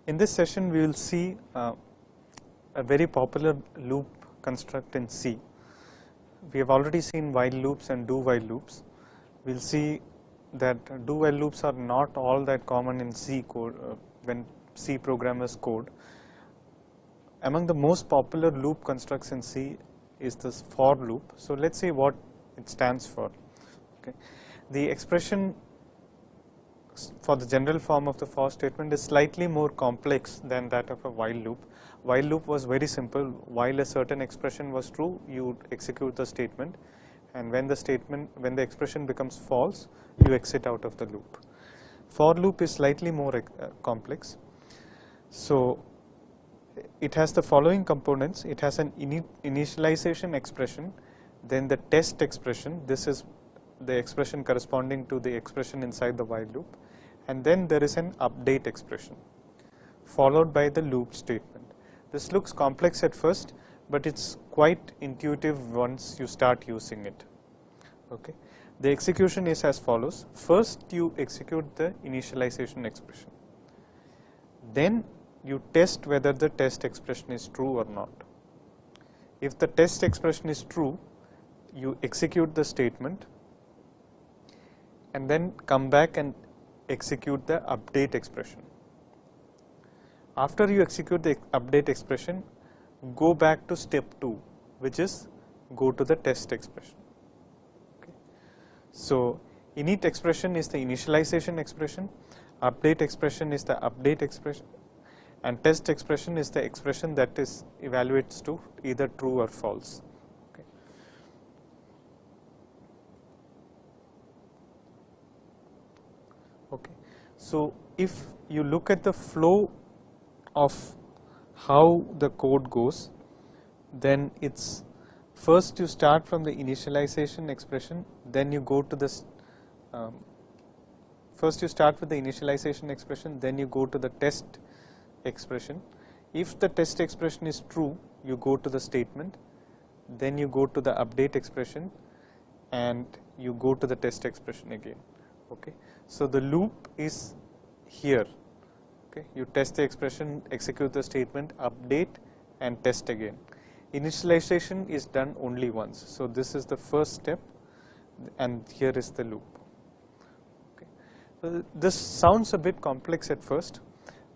In this session, we will see a very popular loop construct in C. We have already seen while loops and do while loops. We will see that do while loops are not all that common in C code when C programmers code. Among the most popular loop constructs in C is this for loop. So let's see what it stands for. Okay. The expression for the general form of the for statement is slightly more complex than that of a while loop. While loop was very simple. While a certain expression was true, you would execute the statement, and when the expression becomes false, you exit out of the loop. For loop is slightly more complex. So it has the following components. It has an initialization expression, then the test expression. This is the expression corresponding to the expression inside the while loop, and then there is an update expression followed by the loop statement. This looks complex at first, but it's quite intuitive once you start using it. Okay. The execution is as follows. First you execute the initialization expression, then you test whether the test expression is true or not. If the test expression is true, you execute the statement and then come back and execute the update expression. After you execute the update expression, go back to step 2, which is go to the test expression. Okay. So init expression is the initialization expression, update expression is the update expression, and test expression is the expression that is evaluates to either true or false. Okay. Okay. So if you look at the flow of how the code goes, then it's first you start from the initialization expression, then you go to this first you start with the initialization expression, then you go to the test expression. If the test expression is true, you go to the statement, then you go to the update expression, and you go to the test expression again. Okay. So the loop is here. Okay. You test the expression, execute the statement, update, and test again. Initialization is done only once. So this is the first step, and here is the loop. Okay. So this sounds a bit complex at first,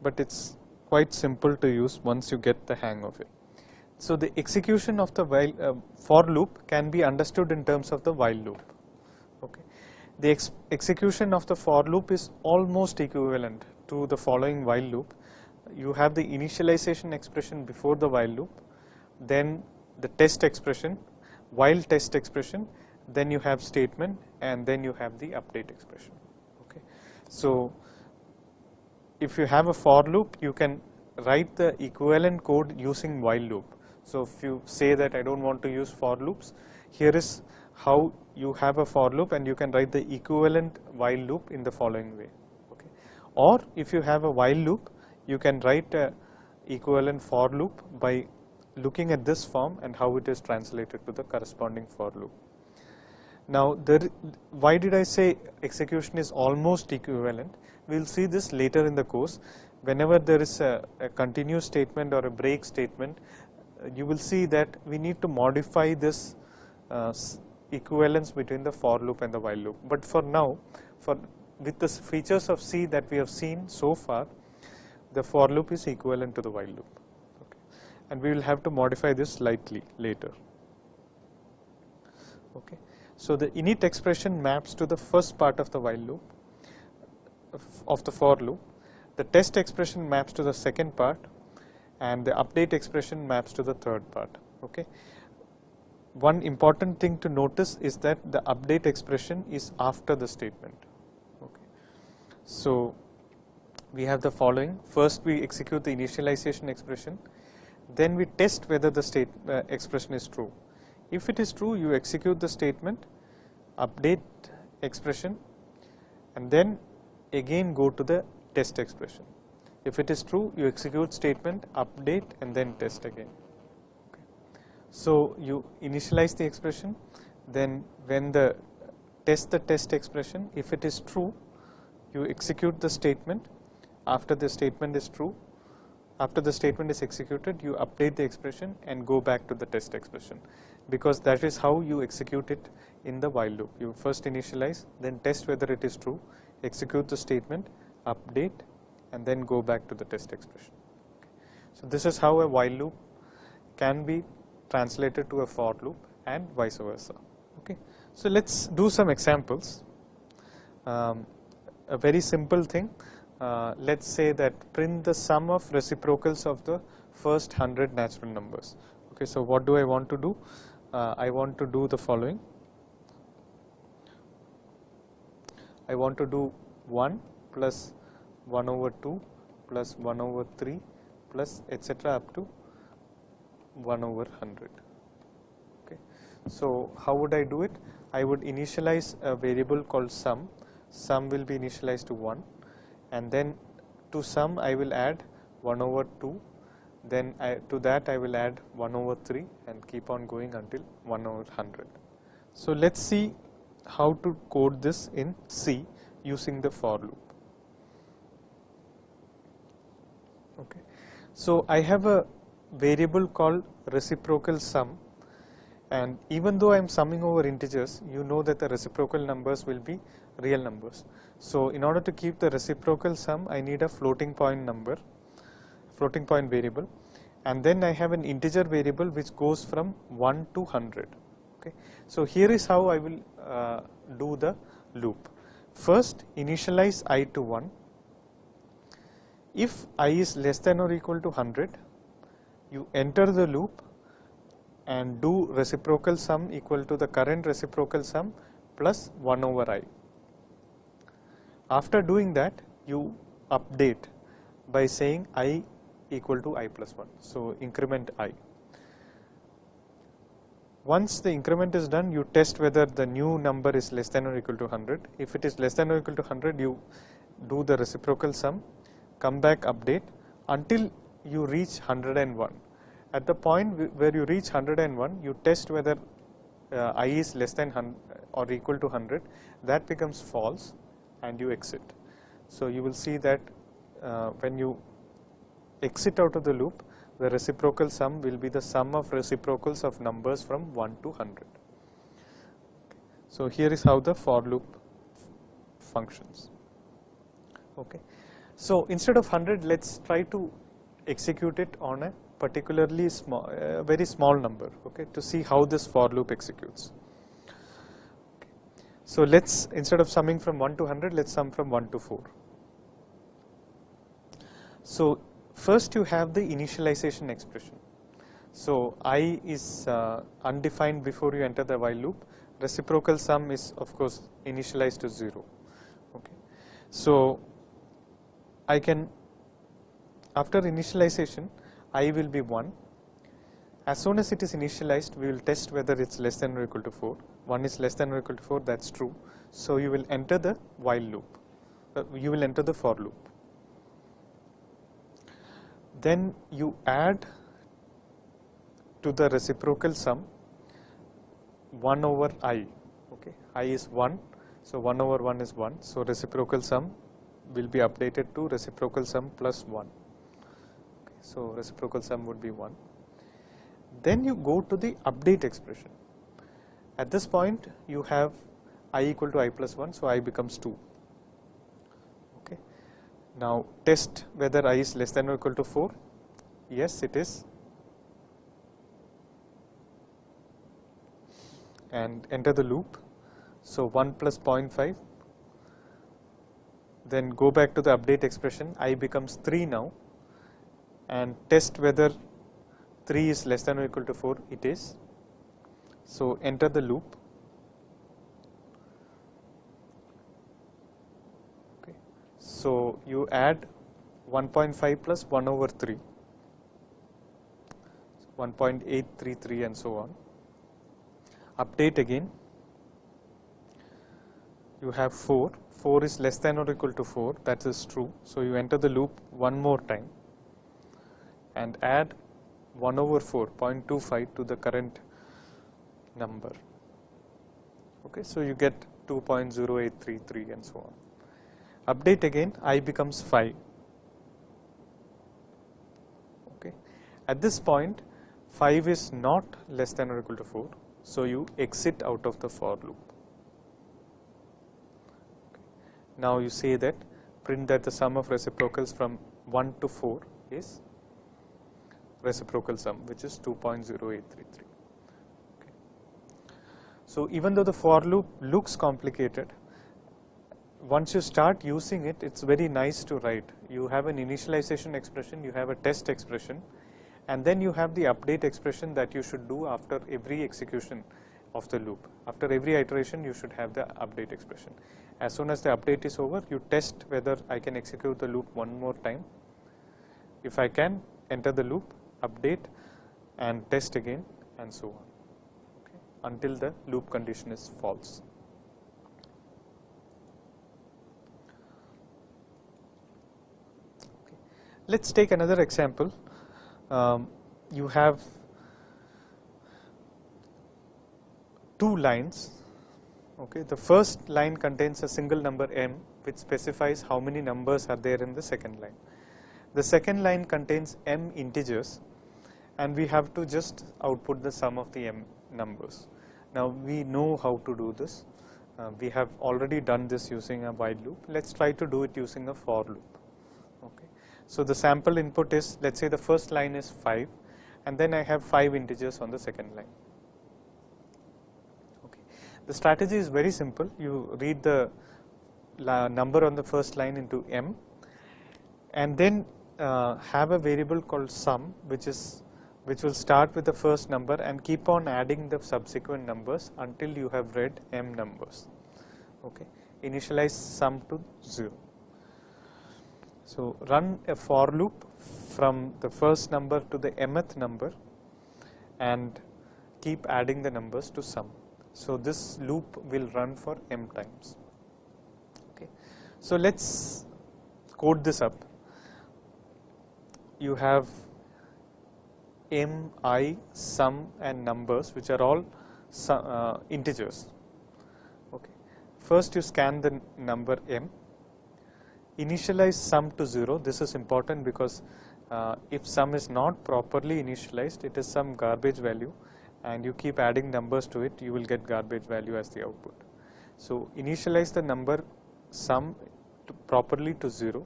but it's quite simple to use once you get the hang of it. So the execution of the while for loop can be understood in terms of the while loop. Okay. The execution of the for loop is almost equivalent to the following while loop. You have the initialization expression before the while loop, then the test expression, while test expression, then you have statement, and then you have the update expression. Okay. So if you have a for loop, you can write the equivalent code using while loop. So if you say that I don't want to use for loops, here is how you have a for loop, and you can write the equivalent while loop in the following way. Okay. Or if you have a while loop, you can write a equivalent for loop by looking at this form and how it is translated to the corresponding for loop. Now why did I say execution is almost equivalent? We will see this later in the course. Whenever there is a continuous statement or a break statement, you will see that we need to modify this equivalence between the for loop and the while loop. But for now, with the features of C that we have seen so far, the for loop is equivalent to the while loop. Okay. And we will have to modify this slightly later. Okay. So the init expression maps to the first part of the while loop of the for loop. The test expression maps to the second part, and the update expression maps to the third part. Okay. One important thing to notice is that the update expression is after the statement. Okay. So we have the following. First we execute the initialization expression, then we test whether the expression is true. If it is true, you execute the statement, update expression, and then again go to the test expression. If it is true, you execute statement, update, and then test again. Okay. So you initialize the expression, then when the test expression, if it is true, you execute the statement. After the statement is true, After the statement is executed, you update the expression and go back to the test expression, because that is how you execute it in the while loop. You first initialize, then test whether it is true, execute the statement, update, and then go back to the test expression. So this is how a while loop can be translated to a for loop and vice versa. Okay. So let's do some examples. A very simple thing. Let's say that print the sum of reciprocals of the first 100 natural numbers. Okay, so what do I want to do? I want to do the following. I want to do 1 plus 1 over 2 plus 1 over 3 plus etc. up to 1 over 100. Okay. So how would I do it? I would initialize a variable called sum. Sum will be initialized to 1, and then to sum I will add 1 over 2, then to that I will add 1 over 3 and keep on going until 1 over 100. So let's see how to code this in C using the for loop. Okay. So I have a variable called reciprocal sum, and even though I am summing over integers, you know that the reciprocal numbers will be real numbers. So in order to keep the reciprocal sum, I need a floating point number, floating point variable, and then I have an integer variable which goes from 1 to 100. Okay. So here is how I will do the loop. First, initialize I to 1. If I is less than or equal to 100, you enter the loop and do reciprocal sum equal to the current reciprocal sum plus 1 over I. After doing that, you update by saying I equal to I plus 1. So increment I. Once the increment is done, you test whether the new number is less than or equal to 100. If it is less than or equal to 100, you do the reciprocal sum, come back, update until you reach 101. At the point where you reach 101, you test whether I is less than 100 or equal to 100. That becomes false and you exit. So you will see that when you exit out of the loop, the reciprocal sum will be the sum of reciprocals of numbers from 1 to 100. So here is how the for loop functions. Okay. So instead of 100, let's try to execute it on a particularly small, very small number, okay, to see how this for loop executes. Okay. So let's, instead of summing from 1 to 100, let's sum from 1 to 4. So first you have the initialization expression. So I is undefined before you enter the while loop. Reciprocal sum is of course initialized to 0. Okay. So I can, after initialization, I will be 1. As soon as it is initialized, we will test whether it's less than or equal to 4. 1 is less than or equal to 4, that's true. So you will enter the while loop. You will enter the for loop. Then you add to the reciprocal sum 1 over I. Okay, I is 1, so 1 over 1 is 1. So reciprocal sum will be updated to reciprocal sum plus 1. Okay, so reciprocal sum would be 1. Then you go to the update expression. At this point, you have I equal to I plus 1, so I becomes 2. Okay. Now test whether I is less than or equal to 4. Yes, it is. And enter the loop. So 1 plus 0.5. Then go back to the update expression. I becomes 3 now. And test whether 3 is less than or equal to 4. It is. So enter the loop. Okay. So you add 1.5 plus 1 over 3. 1.833 and so on. Update again. You have 4. 4 is less than or equal to 4. That is true. So you enter the loop one more time and add 1 over 4, 0.25 to the current number. Okay, so you get 2.0833 and so on. Update again, I becomes 5. Okay. At this point 5 is not less than or equal to 4, so you exit out of the for loop. Okay. Now you say that print that the sum of reciprocals from 1 to 4 is reciprocal sum, which is 2.0833. Okay. So even though the for loop looks complicated, once you start using it, it's very nice to write. You have an initialization expression, you have a test expression, and then you have the update expression that you should do after every execution of the loop. After every iteration, you should have the update expression. As soon as the update is over, you test whether I can execute the loop one more time. If I can, enter the loop, update, and test again, and so on, okay, until the loop condition is false. Okay. Let's take another example. You have 2 lines. Okay, the first line contains a single number m, which specifies how many numbers are there in the second line. The second line contains m integers, and we have to just output the sum of the m numbers. Now we know how to do this. We have already done this using a while loop. Let's try to do it using a for loop. Okay. So the sample input is, let's say the first line is 5, and then I have 5 integers on the second line. Okay. The strategy is very simple. You read the number on the first line into m, and then have a variable called sum, which will start with the first number and keep on adding the subsequent numbers until you have read m numbers. Okay. Initialize sum to 0. So run a for loop from the first number to the mth number and keep adding the numbers to sum. So this loop will run for m times. Okay. So let's code this up. You have m, I, sum, and numbers, which are all integers. Okay. First you scan the number m, initialize sum to 0. This is important because if sum is not properly initialized, it is some garbage value, and you keep adding numbers to it, you will get garbage value as the output. So initialize the number sum properly to 0,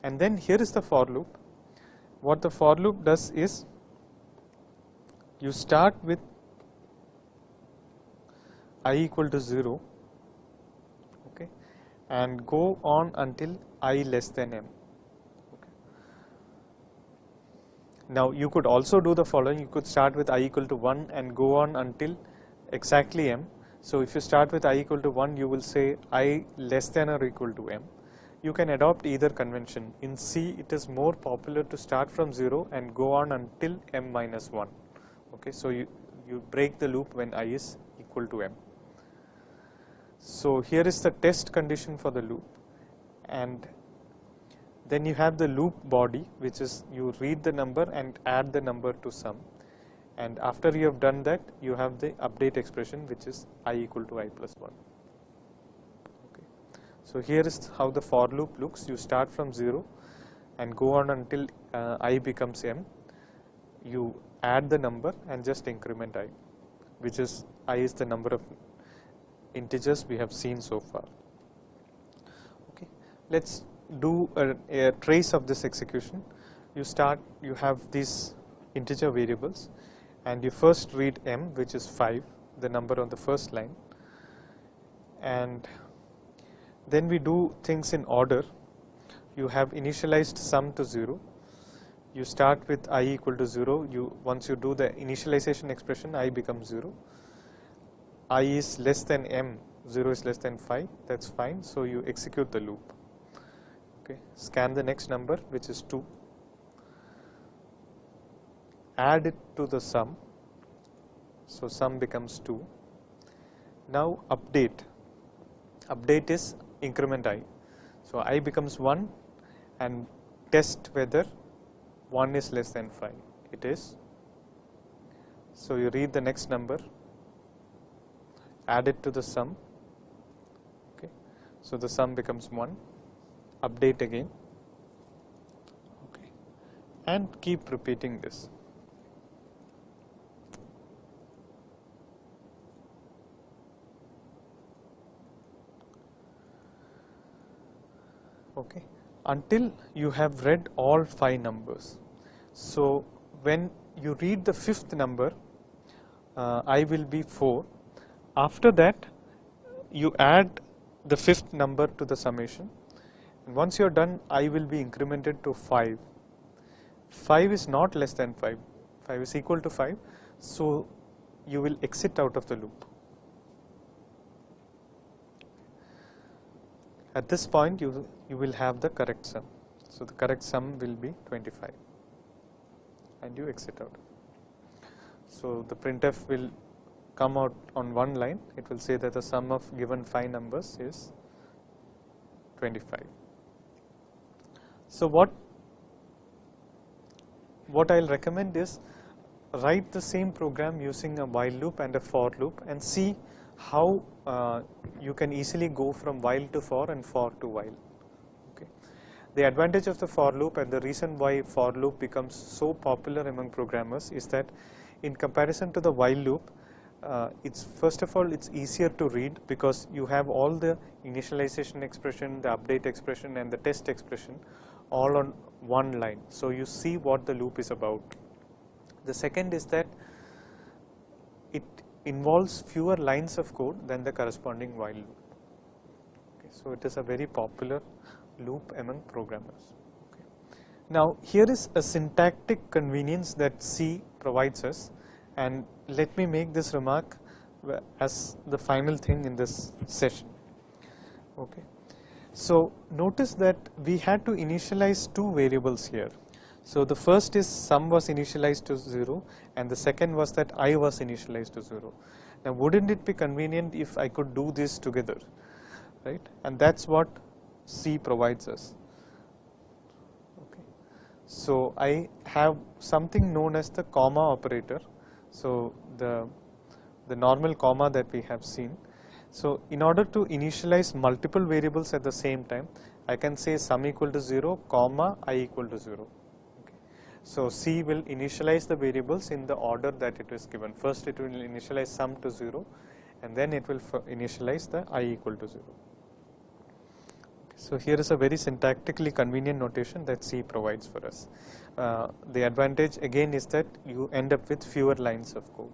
and then here is the for loop. What the for loop does is, you start with I equal to 0, okay, and go on until I less than m. Okay. Now you could also do the following. You could start with I equal to 1 and go on until exactly m. So if you start with I equal to 1, you will say I less than or equal to m. You can adopt either convention. In C, it is more popular to start from 0 and go on until m minus 1. Okay, so you break the loop when I is equal to m. So here is the test condition for the loop, and then you have the loop body, which is you read the number and add the number to sum, and after you have done that, you have the update expression, which is I equal to I plus 1. Okay. So here is how the for loop looks. You start from 0 and go on until I becomes m. You add the number and just increment I, which is I is the number of integers we have seen so far. Okay. Let's do a trace of this execution. You have these integer variables, and you first read m, which is 5, the number on the first line, and then we do things in order. You have initialized sum to 0. You start with I equal to 0. Once you do the initialization expression, I becomes 0. I is less than m, 0 is less than 5, that's fine. So you execute the loop. Okay. Scan the next number, which is 2. Add it to the sum. So sum becomes 2. Now update. Update is increment I. So I becomes 1 and test whether 1 is less than 5. It is. So you read the next number, add it to the sum. Okay. So the sum becomes 1. Update again. Okay. and keep repeating this. Okay, until you have read all 5 numbers. So when you read the 5th number, I will be 4. After that, you add the 5th number to the summation, and once you are done, I will be incremented to 5. 5 is not less than 5. 5 is equal to 5. So you will exit out of the loop. At this point, you will have the correct sum. So the correct sum will be 25, and you exit out. So the printf will come out on one line. It will say that the sum of given 5 numbers is 25. So what I'll recommend is write the same program using a while loop and a for loop, and see how you can easily go from while to for and for to while. Okay. The advantage of the for loop, and the reason why for loop becomes so popular among programmers, is that in comparison to the while loop, it's first of all, it's easier to read because you have all the initialization expression, the update expression, and the test expression all on one line. So you see what the loop is about. The second is that it involves fewer lines of code than the corresponding while loop. Okay, so it is a very popular loop among programmers. Okay. Now here is a syntactic convenience that C provides us, and let me make this remark as the final thing in this session. Okay. So notice that we had to initialize 2 variables here. So the first is sum was initialized to 0, and the second was that I was initialized to 0. Now wouldn't it be convenient if I could do this together, right? And that's what C provides us. Okay. So I have something known as the comma operator. So the normal comma that we have seen. So in order to initialize multiple variables at the same time, I can say sum equal to 0, comma I equal to 0. Okay. So C will initialize the variables in the order that it is given. First it will initialize sum to 0, and then it will initialize the I equal to 0. Okay. So here is a very syntactically convenient notation that C provides for us. The advantage again is that you end up with fewer lines of code.